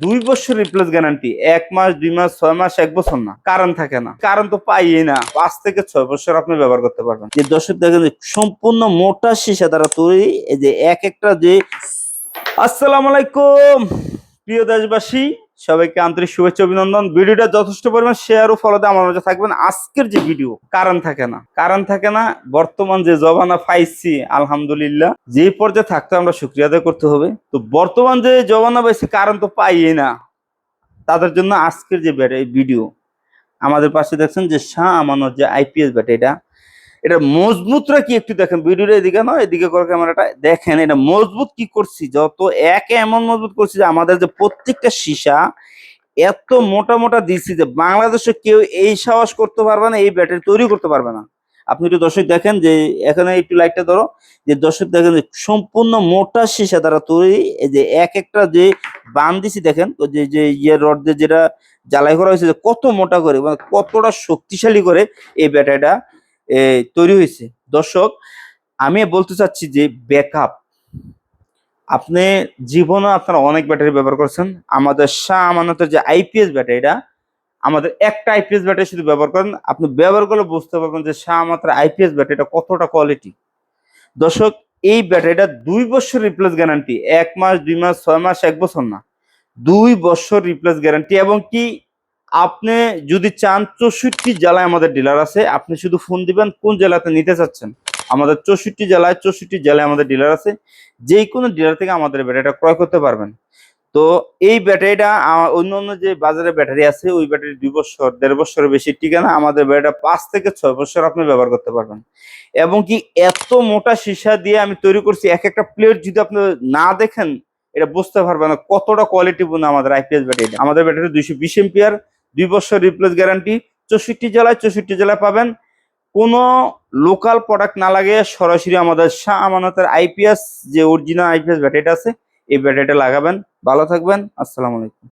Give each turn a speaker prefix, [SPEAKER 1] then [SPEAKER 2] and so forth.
[SPEAKER 1] 2 বছর replace guarantee, 1 মাস 2 মাস 6 মাস 1 বছর না, কারণ থাকে না, কারণ তো পাইই না। 5 থেকে 6 বছর আপনি ব্যবহার করতে পারবেন। যে দর্শক দেখেন সম্পূর্ণ মোটা সীসা দ্বারা তৈরি, এই যে এক একটা যে। আসসালামু আলাইকুম প্রিয় দেশবাসী, সবাইকে আন্তরিক শুভেচ্ছা অভিনন্দন। ভিডিওটা যথেষ্ট পরিমাণ শেয়ার ও ফলোতে আমার মাঝে থাকবেন। আজকের যে ভিডিও, কারণ থাকে না, বর্তমান যে জমানা পাইছি আলহামদুলিল্লাহ, যে পর্যায়ে থাকতে আমরা শুকরিয়া আদায় করতে হবে। তো বর্তমান যে জমানা পাইছি, কারণ তো পাইই না, তাদের জন্য আজকের যে ভিডিও। আমাদের পাশে দেখছেন যে শাহ আমানত যে আইপিএস ব্যাট, এটা মজবুতরা কি একটু দেখেন, ভিডিওটা এদিকে নয়, এদিকে করে ক্যামেরাটা দেখেন। এটা মজবুত কি করছি, যত একে এমন মজবুত করছি যে আমাদের যে প্রত্যেকটা সীসা এত মোটা মোটা দিচ্ছি যে বাংলাদেশে কেউ এই সাহস করতে পারবে না, এই ব্যাটারি তৈরি করতে পারবে না। আপনি একটু দর্শক দেখেন যে এখানে একটু লাইটটা ধরো, যে দর্শক দেখেন যে সম্পূর্ণ মোটা সীসা দ্বারা তৈরি, এই যে এক একটা যে বান দিছি দেখেন, যে যে ইয়ে রড দিয়ে যেটা জ্বালাই করা হয়েছে, যে কত মোটা করে, মানে কতটা শক্তিশালী করে এই ব্যাটারিটা তৈরি হয়েছে। দর্শক, আমি বলতে চাচ্ছি যে ব্যাকআপ, আপনি জীবনে আপনারা অনেক ব্যাটারি ব্যবহার করছেন। আমাদের শাহ আমানতের যে আইপিএস ব্যাটারিটা, আমাদের একটা আইপিএস ব্যাটারি শুধু ব্যবহার করেন, আপনি ব্যবহার করলে বুঝতে পারবেন যে শাহ আমানতের আইপিএস ব্যাটারিটা কতটা কোয়ালিটি। দর্শক, এই ব্যাটারিটা 2 বছর রিপ্লেস গ্যারান্টি, 1 মাস 2 মাস 6 মাস 1 বছর না, 2 বছর রিপ্লেস গ্যারান্টি। এবং কি আপনি যদি চান, 64 জেলায় আমাদের ডিলার আছে। আপনি শুধু ফোন দিবেন কোন জেলাতে নিতে চাচ্ছেন। আমাদের 64 জেলায় আমাদের ডিলার আছে। যে কোনো ডিলার থেকে আমাদের ব্যাটারিটা ক্রয় করতে পারবেন। তো এই ব্যাটারিটা অন্য অন্য যে বাজারে ব্যাটারি আছে, ওই ব্যাটারি 2 বছর 1.5 বছরের বেশি টিকে না। আমাদের ব্যাটারিটা 5 থেকে 6 বছর আপনি ব্যবহার করতে পারবেন। এবং কি এত মোটা সীসা দিয়ে আমি তৈরি করছি, এক একটা প্লেট যদি আপনি না দেখেন, এটা বুঝতে পারবেন না কতটা কোয়ালিটিপূর্ণ আমাদের আইপিএস ব্যাটারি। আমাদের ব্যাটারি 220 এম্পিয়ার, 2 বছর রিপ্লেস গ্যারান্টি। 64 জেলায় পাবেন। কোনো লোকাল প্রোডাক্ট না লাগে, সরাসরি আমাদের শাহ আমানতের আইপিএস যে অরিজিনাল আইপিএস ব্যাটারিটা আছে, এই ব্যাটারিটা লাগাবেন। ভালো থাকবেন। আসসালামু আলাইকুম।